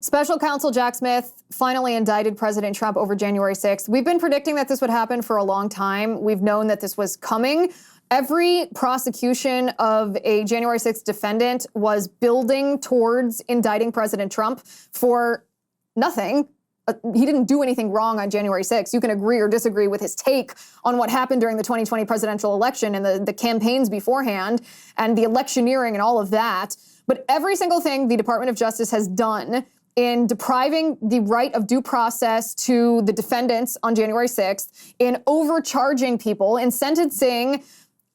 Special Counsel Jack Smith finally indicted President Trump over January 6th. We've been predicting that this would happen for a long time. We've known that this was coming. Every prosecution of a January 6th defendant was building towards indicting President Trump for nothing. He didn't do anything wrong on January 6th. You can agree or disagree with his take on what happened during the 2020 presidential election and the campaigns beforehand and the electioneering and all of that. But every single thing the Department of Justice has done in depriving the right of due process to the defendants on January 6th, in overcharging people, in sentencing,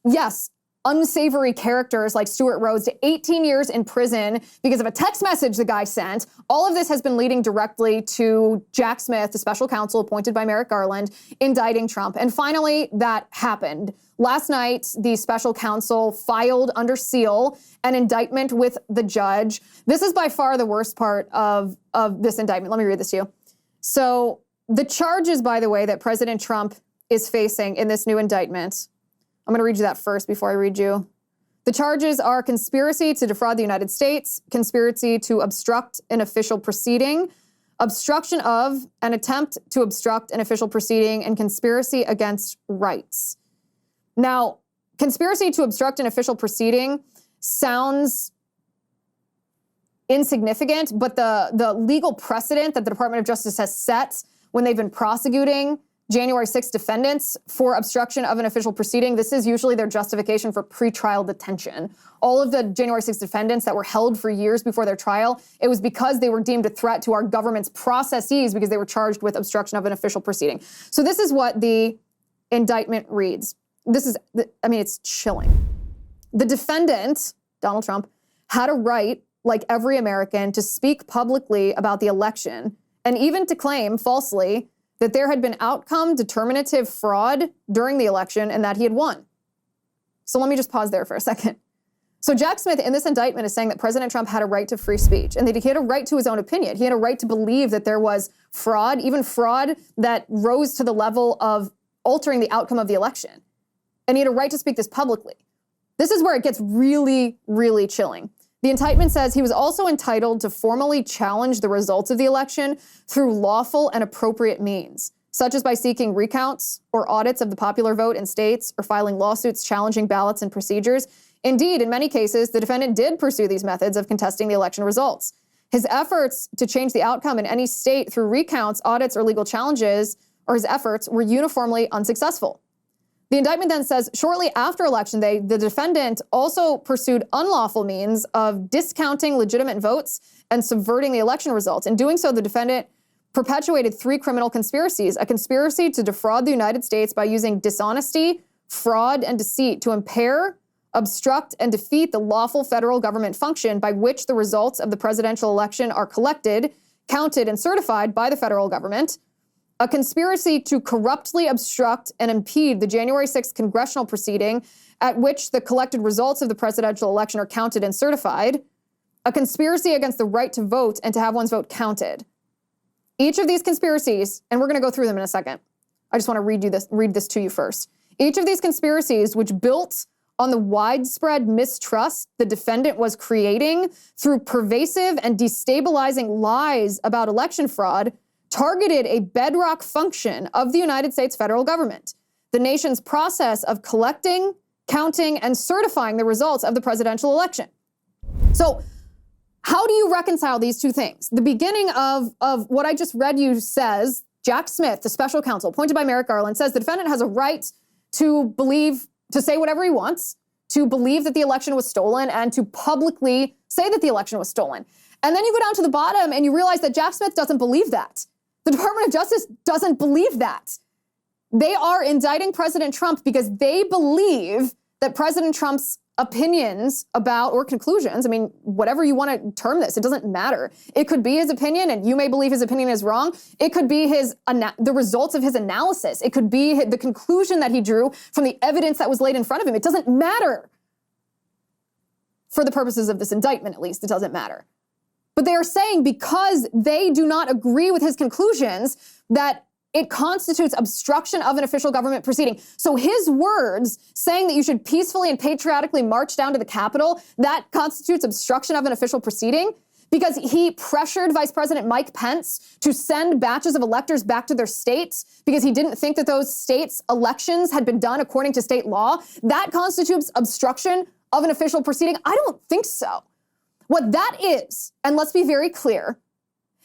yes, unsavory characters like Stuart Rhodes to 18 years in prison because of a text message the guy sent. All of this has been leading directly to Jack Smith, the special counsel appointed by Merrick Garland, indicting Trump. And finally, that happened. Last night, the special counsel filed under seal an indictment with the judge. This is by far the worst part of this indictment. Let me read this to you. So the charges, by the way, that President Trump is facing in this new indictment, I'm going to read you that first before I read you. The charges are conspiracy to defraud the United States, conspiracy to obstruct an official proceeding, obstruction of an attempt to obstruct an official proceeding, and conspiracy against rights. Now, conspiracy to obstruct an official proceeding sounds insignificant, but the legal precedent that the Department of Justice has set when they've been prosecuting January 6th defendants for obstruction of an official proceeding, this is usually their justification for pretrial detention. All of the January 6th defendants that were held for years before their trial, it was because they were deemed a threat to our government's processes because they were charged with obstruction of an official proceeding. So this is what the indictment reads. It's chilling. The defendant, Donald Trump, had a right, like every American, to speak publicly about the election and even to claim falsely that there had been outcome determinative fraud during the election and that he had won. So let me just pause there for a second. So Jack Smith in this indictment is saying that President Trump had a right to free speech and that he had a right to his own opinion. He had a right to believe that there was fraud, even fraud that rose to the level of altering the outcome of the election. And he had a right to speak this publicly. This is where it gets really, really chilling. The indictment says he was also entitled to formally challenge the results of the election through lawful and appropriate means, such as by seeking recounts or audits of the popular vote in states or filing lawsuits challenging ballots and procedures. Indeed, in many cases, the defendant did pursue these methods of contesting the election results. His efforts to change the outcome in any state through recounts, audits, or legal challenges, or his efforts were uniformly unsuccessful. The indictment then says, shortly after Election Day, the defendant also pursued unlawful means of discounting legitimate votes and subverting the election results. In doing so, the defendant perpetuated 3 criminal conspiracies: a conspiracy to defraud the United States by using dishonesty, fraud, and deceit to impair, obstruct, and defeat the lawful federal government function by which the results of the presidential election are collected, counted, and certified by the federal government; a conspiracy to corruptly obstruct and impede the January 6th congressional proceeding at which the collected results of the presidential election are counted and certified; a conspiracy against the right to vote and to have one's vote counted. Each of these conspiracies, and we're going to go through them in a second. I just want to read this to you first. Each of these conspiracies, which built on the widespread mistrust the defendant was creating through pervasive and destabilizing lies about election fraud, targeted a bedrock function of the United States federal government, the nation's process of collecting, counting, and certifying the results of the presidential election. So how do you reconcile these two things? The beginning of what I just read you says, Jack Smith, the special counsel appointed by Merrick Garland, says the defendant has a right to say whatever he wants, to believe that the election was stolen, and to publicly say that the election was stolen. And then you go down to the bottom and you realize that Jack Smith doesn't believe that. The Department of Justice doesn't believe that. They are indicting President Trump because they believe that President Trump's opinions about, or conclusions, whatever you want to term this, it doesn't matter. It could be his opinion, and you may believe his opinion is wrong. It could be the results of his analysis. It could be the conclusion that he drew from the evidence that was laid in front of him. It doesn't matter. For the purposes of this indictment, at least, it doesn't matter. But they are saying because they do not agree with his conclusions that it constitutes obstruction of an official government proceeding. So his words saying that you should peacefully and patriotically march down to the Capitol, that constitutes obstruction of an official proceeding because he pressured Vice President Mike Pence to send batches of electors back to their states because he didn't think that those states' elections had been done according to state law, that constitutes obstruction of an official proceeding? I don't think so. What that is, and let's be very clear,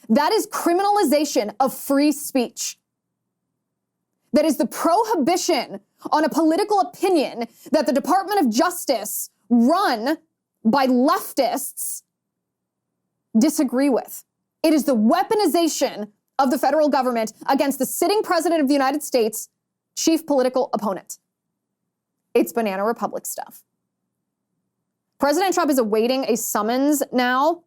that is criminalization of free speech. That is the prohibition on a political opinion that the Department of Justice, run by leftists, disagree with. It is the weaponization of the federal government against the sitting president of the United States' chief political opponent. It's banana republic stuff. President Trump is awaiting a summons now.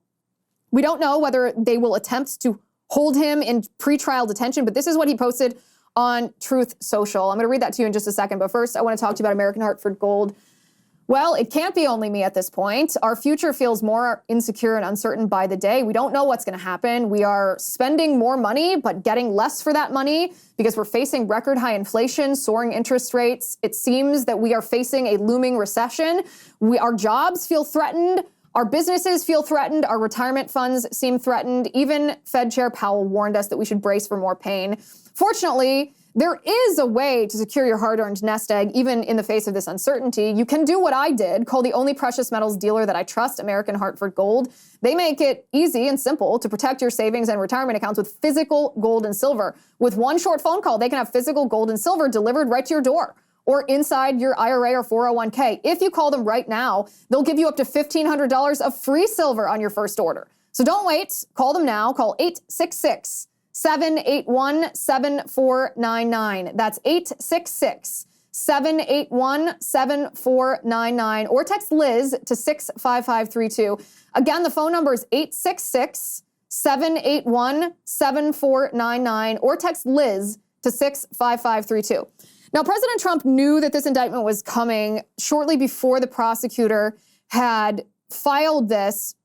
We don't know whether they will attempt to hold him in pretrial detention, but this is what he posted on Truth Social. I'm going to read that to you in just a second, but first I want to talk to you about American Hartford Gold. Well, it can't be only me at this point. Our future feels more insecure and uncertain by the day. We don't know what's going to happen. We are spending more money, but getting less for that money because we're facing record high inflation, soaring interest rates. It seems that we are facing a looming recession. Our jobs feel threatened. Our businesses feel threatened. Our retirement funds seem threatened. Even Fed Chair Powell warned us that we should brace for more pain. Fortunately, there is a way to secure your hard-earned nest egg, even in the face of this uncertainty. You can do what I did, call the only precious metals dealer that I trust, American Hartford Gold. They make it easy and simple to protect your savings and retirement accounts with physical gold and silver. With one short phone call, they can have physical gold and silver delivered right to your door or inside your IRA or 401k. If you call them right now, they'll give you up to $1,500 of free silver on your first order. So don't wait. Call them now. Call 866-781-7499. That's 866-781-7499. Or text Liz to 65532. Again, the phone number is 866-781-7499. Or text Liz to 65532. Now, President Trump knew that this indictment was coming shortly before the prosecutor had filed this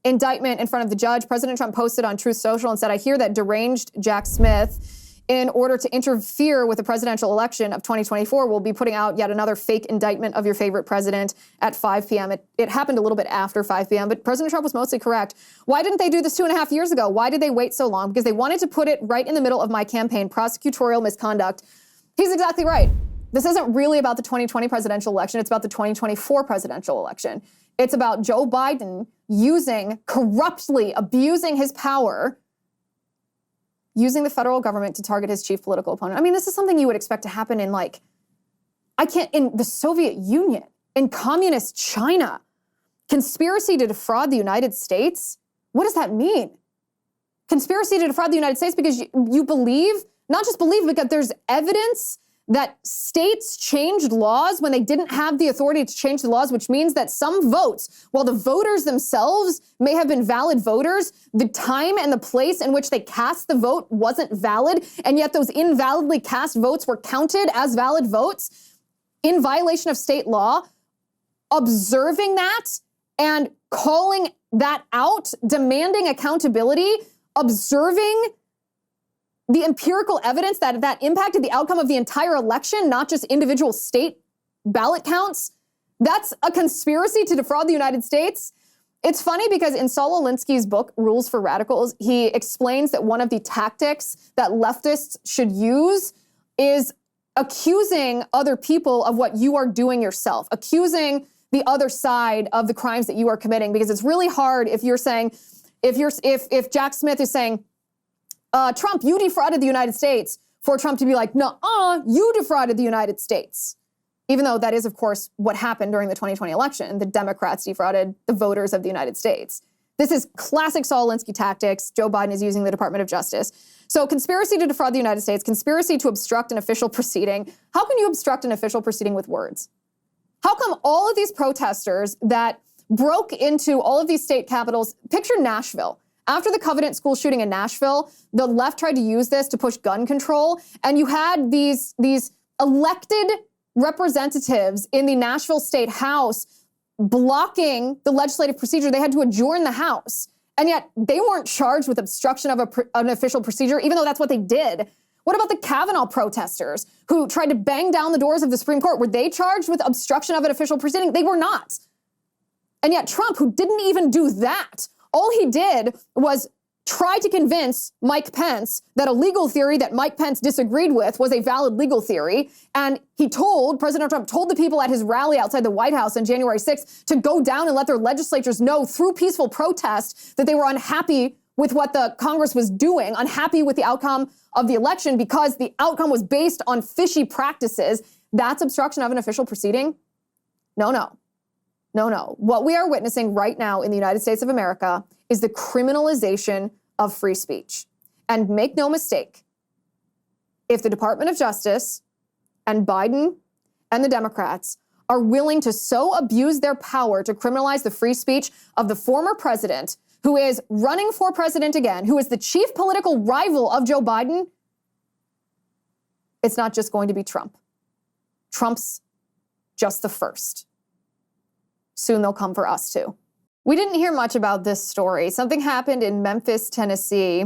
indictment in front of the judge. President Trump posted on Truth Social and said, I hear that deranged Jack Smith, in order to interfere with the presidential election of 2024, will be putting out yet another fake indictment of your favorite president at 5 p.m. It happened a little bit after 5 p.m., but President Trump was mostly correct. Why didn't they do this 2.5 years ago? Why did they wait so long? Because they wanted to put it right in the middle of my campaign, prosecutorial misconduct. He's exactly right. This isn't really about the 2020 presidential election. It's about the 2024 presidential election. It's about Joe Biden corruptly abusing his power, using the federal government to target his chief political opponent. I mean, this is something you would expect to happen in in the Soviet Union, in communist China. Conspiracy to defraud the United States? What does that mean? Conspiracy to defraud the United States because you believe, not just believe, because there's evidence that states changed laws when they didn't have the authority to change the laws, which means that some votes, while the voters themselves may have been valid voters, the time and the place in which they cast the vote wasn't valid, and yet those invalidly cast votes were counted as valid votes in violation of state law. Observing that and calling that out, demanding accountability, observing the empirical evidence that impacted the outcome of the entire election, not just individual state ballot counts, that's a conspiracy to defraud the United States. It's funny because in Saul Alinsky's book, Rules for Radicals, he explains that one of the tactics that leftists should use is accusing other people of what you are doing yourself, accusing the other side of the crimes that you are committing, because it's really hard if you're saying, if Jack Smith is saying, Trump, you defrauded the United States, for Trump to be like, no, you defrauded the United States. Even though that is, of course, what happened during the 2020 election. The Democrats defrauded the voters of the United States. This is classic Saul Alinsky tactics. Joe Biden is using the Department of Justice. So conspiracy to defraud the United States, conspiracy to obstruct an official proceeding. How can you obstruct an official proceeding with words? How come all of these protesters that broke into all of these state capitals, picture Nashville. After the Covenant school shooting in Nashville, the left tried to use this to push gun control, and you had these elected representatives in the Nashville State House blocking the legislative procedure. They had to adjourn the House, and yet they weren't charged with obstruction of an official procedure, even though that's what they did. What about the Kavanaugh protesters who tried to bang down the doors of the Supreme Court? Were they charged with obstruction of an official proceeding? They were not. And yet Trump, who didn't even do that, All he did was try to convince Mike Pence that a legal theory that Mike Pence disagreed with was a valid legal theory. And President Trump told the people at his rally outside the White House on January 6th to go down and let their legislatures know through peaceful protest that they were unhappy with what the Congress was doing, unhappy with the outcome of the election because the outcome was based on fishy practices. That's obstruction of an official proceeding? No. What we are witnessing right now in the United States of America is the criminalization of free speech. And make no mistake, if the Department of Justice and Biden and the Democrats are willing to so abuse their power to criminalize the free speech of the former president, who is running for president again, who is the chief political rival of Joe Biden, it's not just going to be Trump. Trump's just the first. Soon they'll come for us too. We didn't hear much about this story. Something happened in Memphis, Tennessee,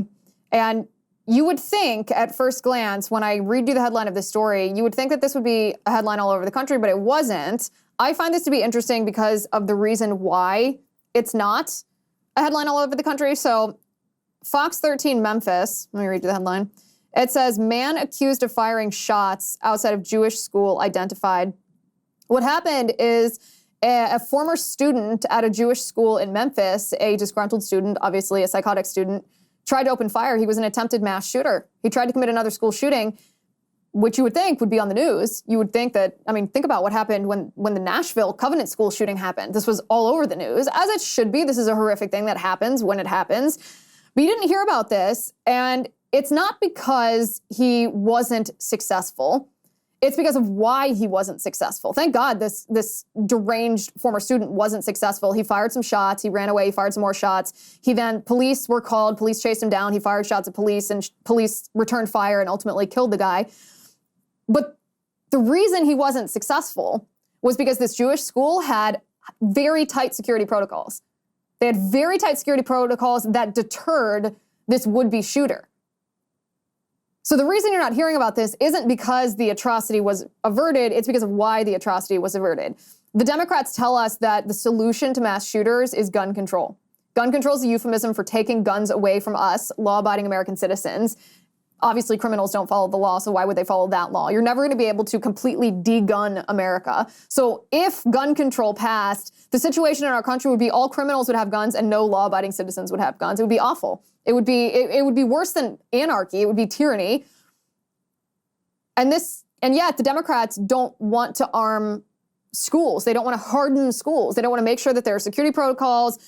and you would think at first glance, when I read you the headline of this story, you would think that this would be a headline all over the country, but it wasn't. I find this to be interesting because of the reason why it's not a headline all over the country. So Fox 13 Memphis, let me read you the headline. It says, man accused of firing shots outside of Jewish school identified. What happened is a former student at a Jewish school in Memphis, a disgruntled student, obviously a psychotic student, tried to open fire. He was an attempted mass shooter. He tried to commit another school shooting, which you would think would be on the news. You would think that, think about what happened when the Nashville Covenant School shooting happened. This was all over the news, as it should be. This is a horrific thing that happens when it happens. But you didn't hear about this, and it's not because he wasn't successful. It's because of why he wasn't successful. Thank God this deranged former student wasn't successful. He fired some shots. He ran away. He fired some more shots. Police were called. Police chased him down. He fired shots at police, and police returned fire and ultimately killed the guy. But the reason he wasn't successful was because this Jewish school had very tight security protocols. They had very tight security protocols that deterred this would-be shooter. So the reason you're not hearing about this isn't because the atrocity was averted, it's because of why the atrocity was averted. The Democrats tell us that the solution to mass shooters is gun control. Gun control is a euphemism for taking guns away from us, law-abiding American citizens. Obviously, criminals don't follow the law, so why would they follow that law? You're never going to be able to completely de-gun America. So if gun control passed, the situation in our country would be all criminals would have guns and no law-abiding citizens would have guns. It would be awful. It would be worse than anarchy. It would be tyranny. And yet the Democrats don't want to arm schools. They don't want to harden schools. They don't want to make sure that there are security protocols,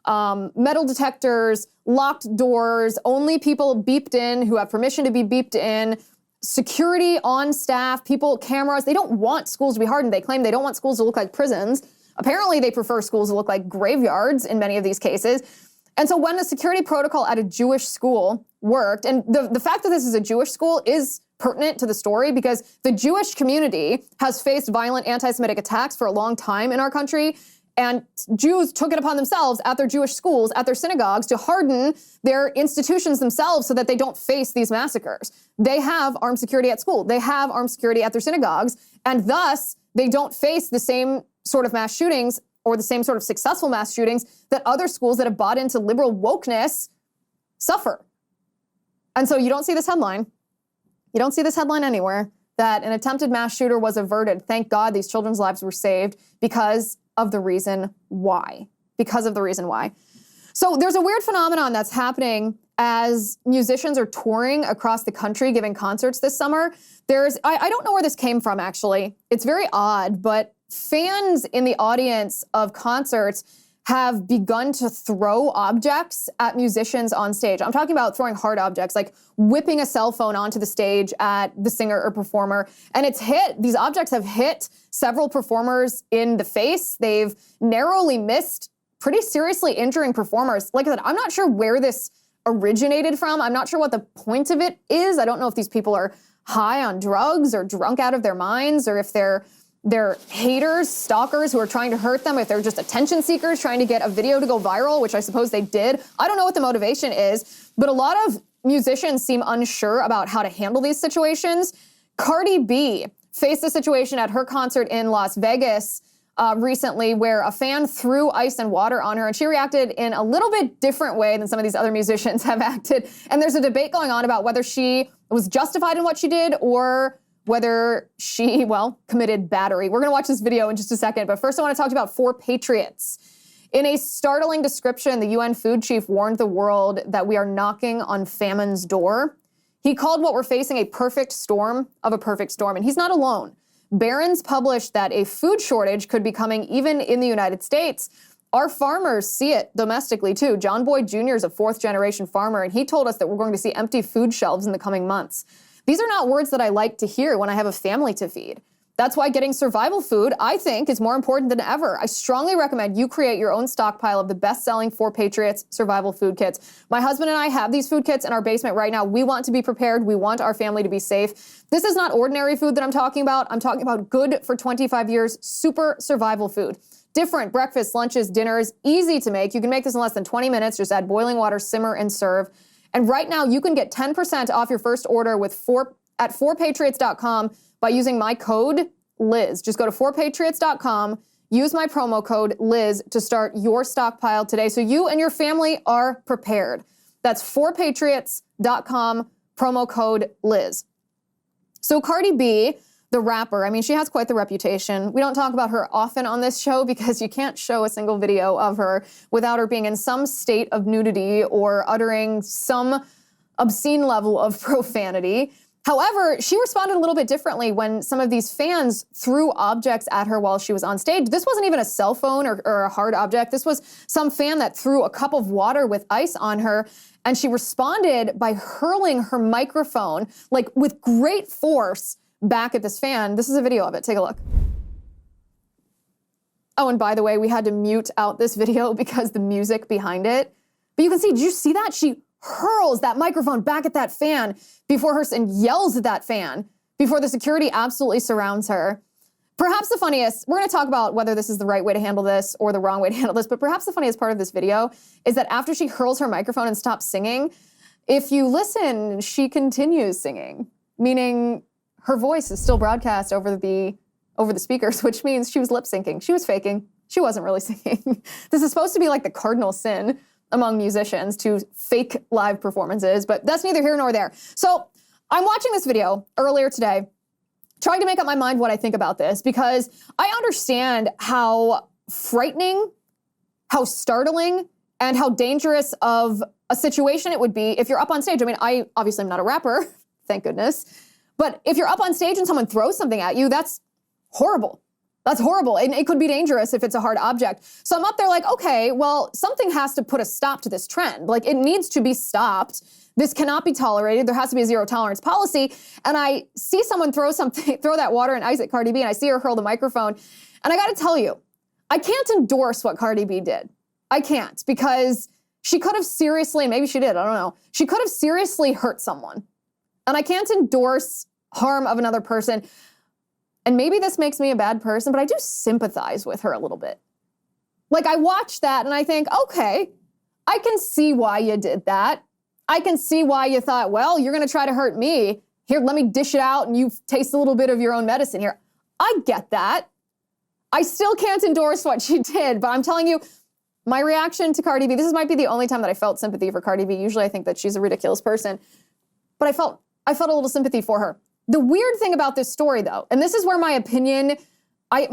metal detectors, locked doors, only people beeped in who have permission to be beeped in, security on staff, cameras. They don't want schools to be hardened. They claim they don't want schools to look like prisons. Apparently, they prefer schools to look like graveyards in many of these cases. And so when the security protocol at a Jewish school worked, and the fact that this is a Jewish school is pertinent to the story because the Jewish community has faced violent anti-Semitic attacks for a long time in our country. And Jews took it upon themselves at their Jewish schools, at their synagogues, to harden their institutions themselves so that they don't face these massacres. They have armed security at school. They have armed security at their synagogues. And thus, they don't face the same sort of mass shootings or the same sort of successful mass shootings that other schools that have bought into liberal wokeness suffer. And so you don't see this headline. You don't see this headline anywhere that an attempted mass shooter was averted. Thank God these children's lives were saved because of the reason why. Because of the reason why. So there's a weird phenomenon that's happening as musicians are touring across the country, giving concerts this summer. I don't know where this came from, actually. It's very odd, but fans in the audience of concerts have begun to throw objects at musicians on stage. I'm talking about throwing hard objects, like whipping a cell phone onto the stage at the singer or performer. And these objects have hit several performers in the face. They've narrowly missed, pretty seriously injuring performers. Like I said, I'm not sure where this originated from. I'm not sure what the point of it is. I don't know if these people are high on drugs or drunk out of their minds, or if they're haters, stalkers who are trying to hurt them, if they're just attention seekers trying to get a video to go viral, which I suppose they did. I don't know what the motivation is, but a lot of musicians seem unsure about how to handle these situations. Cardi B faced a situation at her concert in Las Vegas recently where a fan threw ice and water on her, and she reacted in a little bit different way than some of these other musicians have acted. And there's a debate going on about whether she was justified in what she did or whether she, well, committed battery. We're going to watch this video in just a second, but first I want to talk about 4 Patriots. In a startling description, the UN food chief warned the world that we are knocking on famine's door. He called what we're facing a perfect storm of a perfect storm, and he's not alone. Barron's published that a food shortage could be coming even in the United States. Our farmers see it domestically too. John Boyd Jr. is a 4th-generation farmer, and he told us that we're going to see empty food shelves in the coming months. These are not words that I like to hear when I have a family to feed. That's why getting survival food, I think, is more important than ever. I strongly recommend you create your own stockpile of the best-selling 4 Patriots survival food kits. My husband and I have these food kits in our basement right now. We want to be prepared. We want our family to be safe. This is not ordinary food that I'm talking about. I'm talking about good for 25 years, super survival food. Different breakfasts, lunches, dinners, easy to make. You can make this in less than 20 minutes. Just add boiling water, simmer, and serve. And right now, you can get 10% off your first order at 4patriots.com by using my code Liz. Just go to 4patriots.com, use my promo code Liz to start your stockpile today so you and your family are prepared. That's 4patriots.com, promo code Liz. So Cardi B, the rapper, I mean, she has quite the reputation. We don't talk about her often on this show because you can't show a single video of her without her being in some state of nudity or uttering some obscene level of profanity. However, she responded a little bit differently when some of these fans threw objects at her while she was on stage. This wasn't even a cell phone or a hard object. This was some fan that threw a cup of water with ice on her, and she responded by hurling her microphone, like with great force, back at this fan. This is a video of it. Take a look. Oh, and by the way, we had to mute out this video because the music behind it. But you can see, did you see that? She hurls that microphone back at that fan before her and yells at that fan before the security absolutely surrounds her. Perhaps the funniest, we're going to talk about whether this is the right way to handle this or the wrong way to handle this, but perhaps the funniest part of this video is that after she hurls her microphone and stops singing, if you listen, she continues singing, meaning her voice is still broadcast over the speakers, which means she was lip syncing. She was faking. She wasn't really singing. This is supposed to be like the cardinal sin among musicians to fake live performances, but that's neither here nor there. So I'm watching this video earlier today, trying to make up my mind what I think about this, because I understand how frightening, how startling, and how dangerous of a situation it would be if you're up on stage. I mean, I obviously am not a rapper, thank goodness, but if you're up on stage and someone throws something at you, that's horrible. That's horrible, and it could be dangerous if it's a hard object. So I'm up there like, okay, well, something has to put a stop to this trend. Like, it needs to be stopped. This cannot be tolerated. There has to be a zero tolerance policy. And I see someone throw that water and ice at Cardi B, and I see her hurl the microphone. And I gotta tell you, I can't endorse what Cardi B did. I can't, because she could have seriously, maybe she did, I don't know. She could have seriously hurt someone. And I can't endorse harm of another person. And maybe this makes me a bad person, but I do sympathize with her a little bit. Like, I watch that and I think, okay, I can see why you did that. I can see why you thought, well, you're gonna try to hurt me. Here, let me dish it out and you taste a little bit of your own medicine here. I get that. I still can't endorse what she did, but I'm telling you, my reaction to Cardi B, this might be the only time that I felt sympathy for Cardi B. Usually I think that she's a ridiculous person, but I felt a little sympathy for her. The weird thing about this story, though, and this is where my opinion, I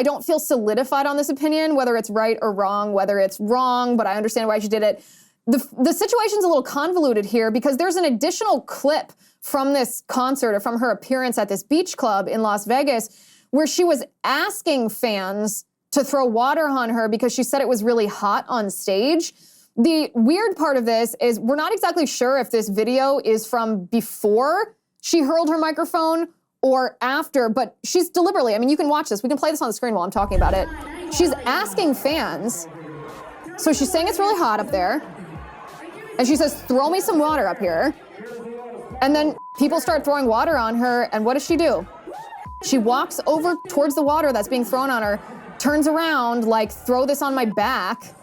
don't feel solidified on this opinion, whether it's right or wrong, whether it's wrong, but I understand why she did it. The situation's a little convoluted here because there's an additional clip from this concert or from her appearance at this beach club in Las Vegas where she was asking fans to throw water on her because she said it was really hot on stage. The weird part of this is we're not exactly sure if this video is from before she hurled her microphone or after, but she's deliberately, I mean, you can watch this. We can play this on the screen while I'm talking about it. She's asking fans. So she's saying it's really hot up there. And she says, throw me some water up here. And then people start throwing water on her. And what does she do? She walks over towards the water that's being thrown on her, turns around, like, throw this on my back.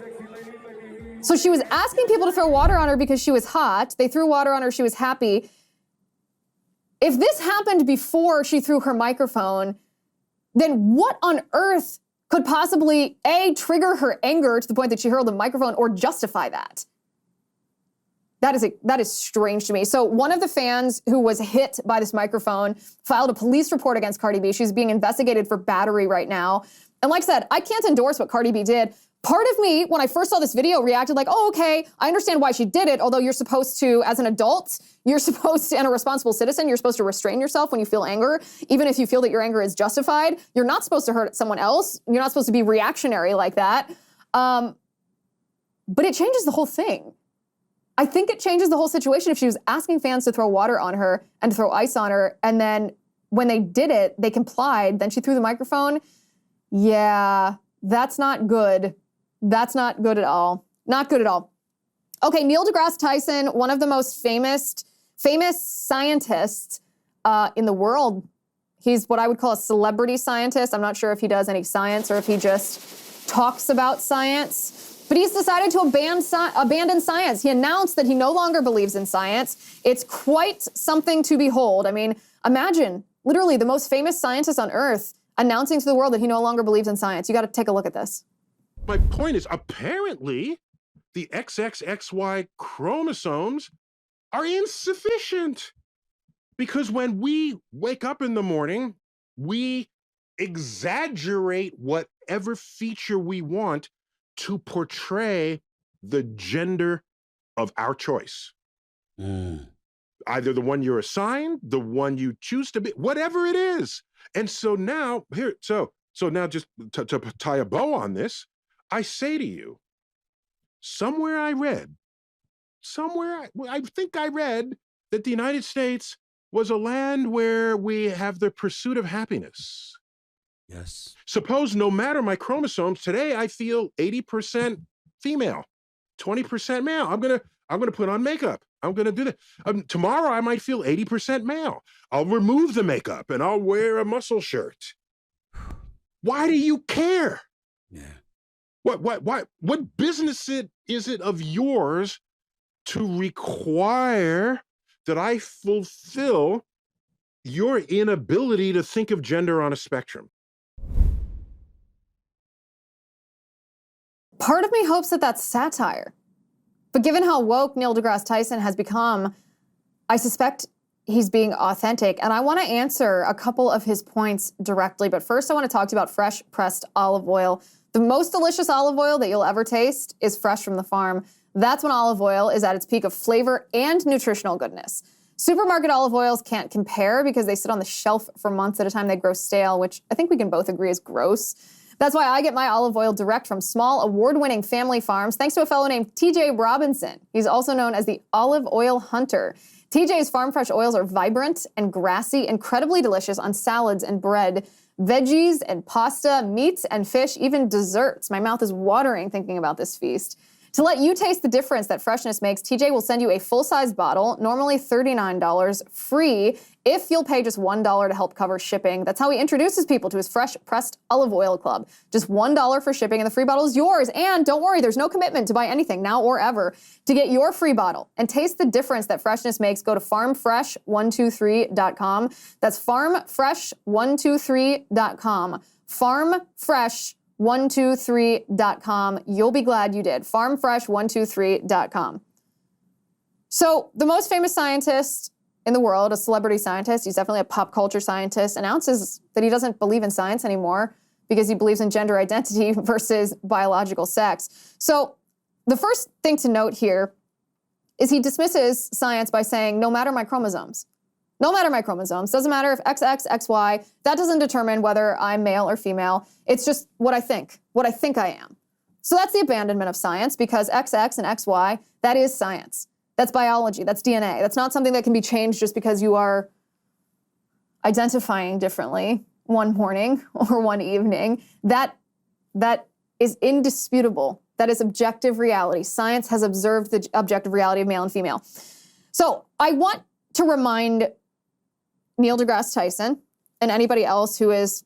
So she was asking people to throw water on her because she was hot. They threw water on her. She was happy. If this happened before she threw her microphone, then what on earth could possibly, A, trigger her anger to the point that she hurled the microphone, or justify that. That is strange to me. So one of the fans who was hit by this microphone filed a police report against Cardi B. She's being investigated for battery right now. And like I said, I can't endorse what Cardi B did. Part of me, when I first saw this video, reacted like, oh, okay, I understand why she did it, although you're supposed to, as an adult, you're supposed to, and a responsible citizen, you're supposed to restrain yourself when you feel anger, even if you feel that your anger is justified. You're not supposed to hurt someone else. You're not supposed to be reactionary like that. But it changes the whole thing. I think it changes the whole situation if she was asking fans to throw water on her and to throw ice on her, and then when they did it, they complied, then she threw the microphone. Yeah, that's not good. That's not good at all. Not good at all. Okay, Neil deGrasse Tyson, one of the most famous scientists in the world. He's what I would call a celebrity scientist. I'm not sure if he does any science or if he just talks about science. But he's decided to abandon science. He announced that he no longer believes in science. It's quite something to behold. I mean, imagine literally the most famous scientist on earth announcing to the world that he no longer believes in science. You got to take a look at this. My point is, apparently, the XXXY chromosomes are insufficient. Because when we wake up in the morning, we exaggerate whatever feature we want to portray the gender of our choice. Either the one you're assigned, the one you choose to be, whatever it is. And so now, so now just to tie a bow on this, I say to you, somewhere I think I read that the United States was a land where we have the pursuit of happiness. Yes. Suppose no matter my chromosomes, today I feel 80% female, 20% male. I'm gonna put on makeup. I'm gonna do that. Tomorrow I might feel 80% male. I'll remove the makeup and I'll wear a muscle shirt. Why do you care? Yeah. What business is it of yours to require that I fulfill your inability to think of gender on a spectrum? Part of me hopes that that's satire. But given how woke Neil deGrasse Tyson has become, I suspect he's being authentic. And I want to answer a couple of his points directly. But first, I want to talk to you about fresh pressed olive oil. The most delicious olive oil that you'll ever taste is fresh from the farm. That's when olive oil is at its peak of flavor and nutritional goodness. Supermarket olive oils can't compare because they sit on the shelf for months at a time. They grow stale, which I think we can both agree is gross. That's why I get my olive oil direct from small, award-winning family farms, thanks to a fellow named TJ Robinson. He's also known as the Olive Oil Hunter. TJ's farm fresh oils are vibrant and grassy, incredibly delicious on salads and bread, veggies and pasta, meats and fish, even desserts. My mouth is watering thinking about this feast. To let you taste the difference that freshness makes, TJ will send you a full-size bottle, normally $39, free, if you'll pay just $1 to help cover shipping. That's how he introduces people to his fresh pressed olive oil club. Just $1 for shipping and the free bottle is yours. And don't worry, there's no commitment to buy anything now or ever. To get your free bottle and taste the difference that freshness makes, go to farmfresh123.com. That's farmfresh123.com. Farmfresh123.com. You'll be glad you did. Farmfresh123.com. So the most famous scientist in the world, a celebrity scientist, he's definitely a pop culture scientist, announces that he doesn't believe in science anymore because he believes in gender identity versus biological sex. So the first thing to note here is he dismisses science by saying, no matter my chromosomes. No matter my chromosomes. Doesn't matter if XX, XY, that doesn't determine whether I'm male or female. It's just what I think I am. So that's the abandonment of science because XX and XY, that is science. That's biology, that's DNA. That's not something that can be changed just because you are identifying differently one morning or one evening. That is indisputable. That is objective reality. Science has observed the objective reality of male and female. So I want to remind Neil deGrasse Tyson and anybody else who is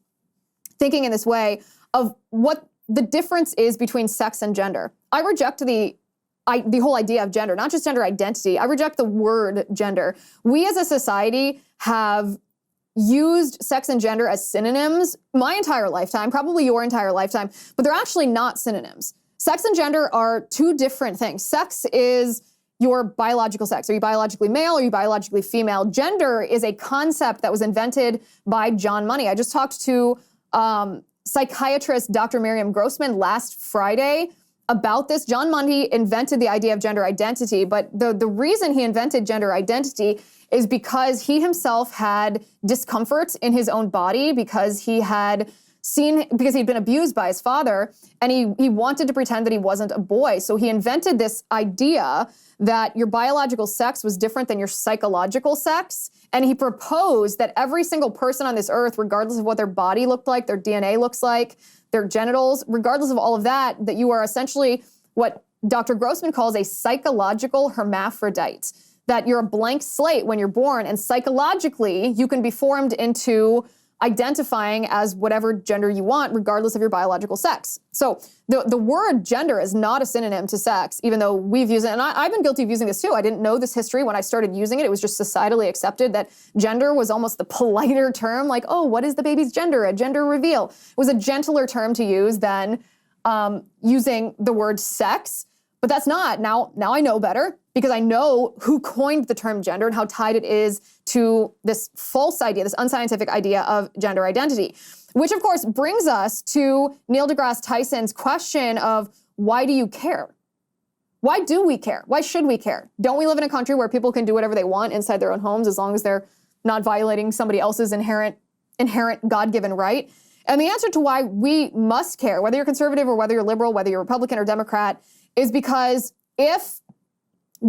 thinking in this way of what the difference is between sex and gender. I reject the whole idea of gender, not just gender identity. I reject the word gender. We as a society have used sex and gender as synonyms my entire lifetime, probably your entire lifetime, but they're actually not synonyms. Sex and gender are two different things. Sex is your biological sex. Are you biologically male? Or are you biologically female? Gender is a concept that was invented by John Money. I just talked to psychiatrist Dr. Miriam Grossman last Friday about this. John Money invented the idea of gender identity, but the reason he invented gender identity is because he himself had discomfort in his own body because he'd been abused by his father, and he wanted to pretend that he wasn't a boy. So he invented this idea that your biological sex was different than your psychological sex. And he proposed that every single person on this earth, regardless of what their body looked like, their DNA looks like, their genitals, regardless of all of that, that you are essentially what Dr. Grossman calls a psychological hermaphrodite, that you're a blank slate when you're born, and psychologically you can be formed into identifying as whatever gender you want, regardless of your biological sex. So the word gender is not a synonym to sex, even though we've used it. And I've been guilty of using this too. I didn't know this history when I started using it. It was just societally accepted that gender was almost the politer term, like, oh, what is the baby's gender? A gender reveal. It was a gentler term to use than using the word sex. But that's not. Now I know better because I know who coined the term gender and how tied it is to this false idea, this unscientific idea of gender identity. Which, of course, brings us to Neil deGrasse Tyson's question of why do you care? Why do we care? Why should we care? Don't we live in a country where people can do whatever they want inside their own homes as long as they're not violating somebody else's inherent God-given right? And the answer to why we must care, whether you're conservative or whether you're liberal, whether you're Republican or Democrat, is because if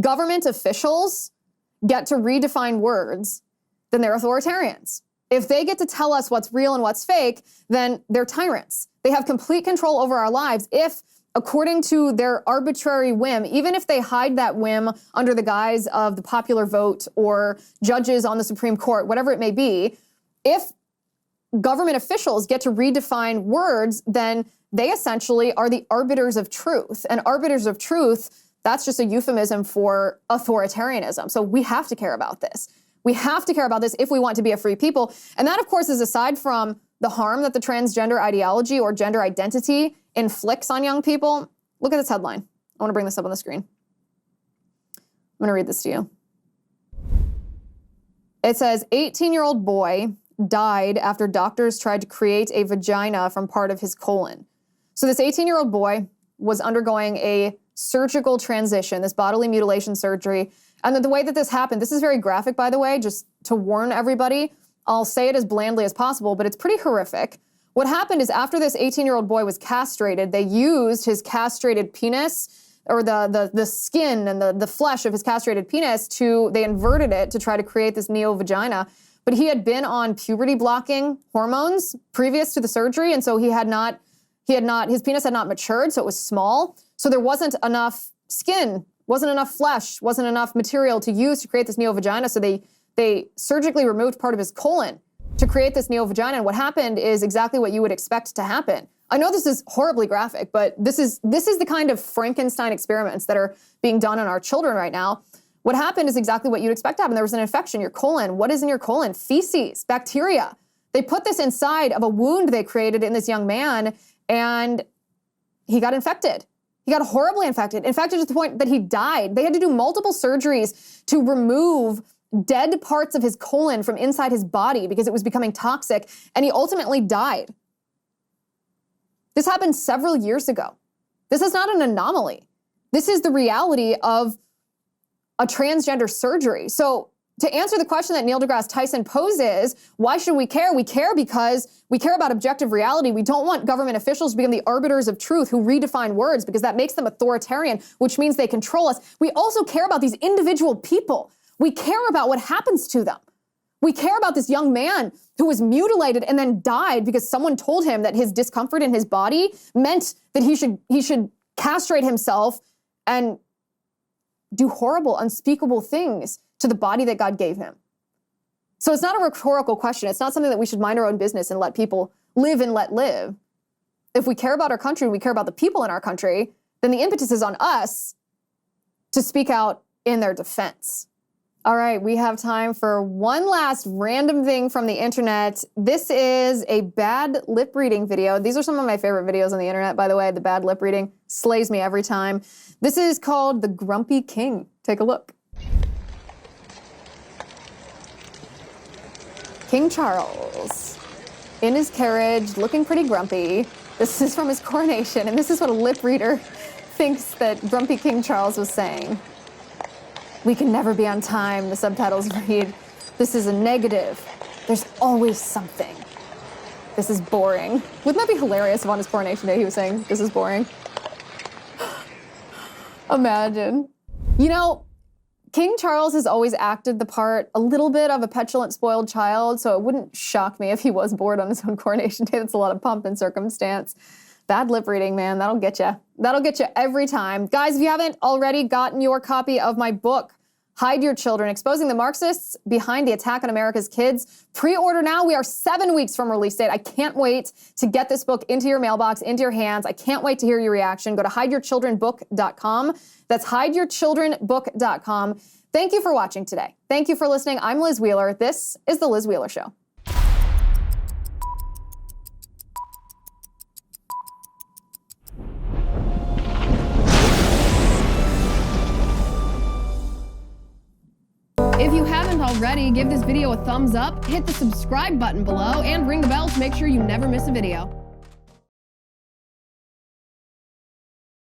government officials get to redefine words, then they're authoritarians. If they get to tell us what's real and what's fake, then they're tyrants. They have complete control over our lives if, according to their arbitrary whim, even if they hide that whim under the guise of the popular vote or judges on the Supreme Court, whatever it may be, if government officials get to redefine words, then they essentially are the arbiters of truth. And arbiters of truth, that's just a euphemism for authoritarianism. So we have to care about this. We have to care about this if we want to be a free people. And that, of course, is aside from the harm that the transgender ideology or gender identity inflicts on young people. Look at this headline. I want to bring this up on the screen. I'm going to read this to you. It says, 18-year-old boy died after doctors tried to create a vagina from part of his colon. So this 18-year-old boy was undergoing a surgical transition, this bodily mutilation surgery. And the way that this happened, this is very graphic, by the way, just to warn everybody. I'll say it as blandly as possible, but it's pretty horrific. What happened is after this 18-year-old boy was castrated, they used his castrated penis, or the skin and the flesh of his castrated penis they inverted it to try to create this neo-vagina. But he had been on puberty-blocking hormones previous to the surgery, and so his penis had not matured, so it was small. So there wasn't enough skin, wasn't enough flesh, wasn't enough material to use to create this neo-vagina, so they surgically removed part of his colon to create this neo-vagina. And what happened is exactly what you would expect to happen. I know this is horribly graphic, but this is the kind of Frankenstein experiments that are being done on our children right now. What happened is exactly what you'd expect to happen. There was an infection, your colon. What is in your colon? Feces, bacteria. They put this inside of a wound they created in this young man, and he got infected. He got horribly infected to the point that he died. They had to do multiple surgeries to remove dead parts of his colon from inside his body because it was becoming toxic, and he ultimately died. This happened several years ago. This is not an anomaly. This is the reality of a transgender surgery. So to answer the question that Neil deGrasse Tyson poses, why should we care? We care because we care about objective reality. We don't want government officials to become the arbiters of truth who redefine words because that makes them authoritarian, which means they control us. We also care about these individual people. We care about what happens to them. We care about this young man who was mutilated and then died because someone told him that his discomfort in his body meant that he should castrate himself and do horrible, unspeakable things to the body that God gave him. So it's not a rhetorical question. It's not something that we should mind our own business and let people live and let live. If we care about our country and we care about the people in our country, then the impetus is on us to speak out in their defense. All right, we have time for one last random thing from the internet. This is a bad lip reading video. These are some of my favorite videos on the internet, by the way. The bad lip reading slays me every time. This is called The Grumpy King. Take a look. King Charles, in his carriage, looking pretty grumpy. This is from his coronation, and this is what a lip reader thinks that grumpy King Charles was saying. We can never be on time, the subtitles read. This is a negative. There's always something. This is boring. Wouldn't that be hilarious if on his coronation day he was saying, this is boring? Imagine. You know, King Charles has always acted the part a little bit of a petulant, spoiled child, so it wouldn't shock me if he was bored on his own coronation day. That's a lot of pomp and circumstance. Bad lip reading, man, that'll get you. That'll get you every time. Guys, if you haven't already gotten your copy of my book, Hide Your Children, Exposing the Marxists Behind the Attack on America's Kids, pre-order now. We are 7 weeks from release date. I can't wait to get this book into your mailbox, into your hands. I can't wait to hear your reaction. Go to hideyourchildrenbook.com. That's hideyourchildrenbook.com. Thank you for watching today. Thank you for listening. I'm Liz Wheeler. This is The Liz Wheeler Show. If you haven't already, give this video a thumbs up, hit the subscribe button below, and ring the bell to make sure you never miss a video.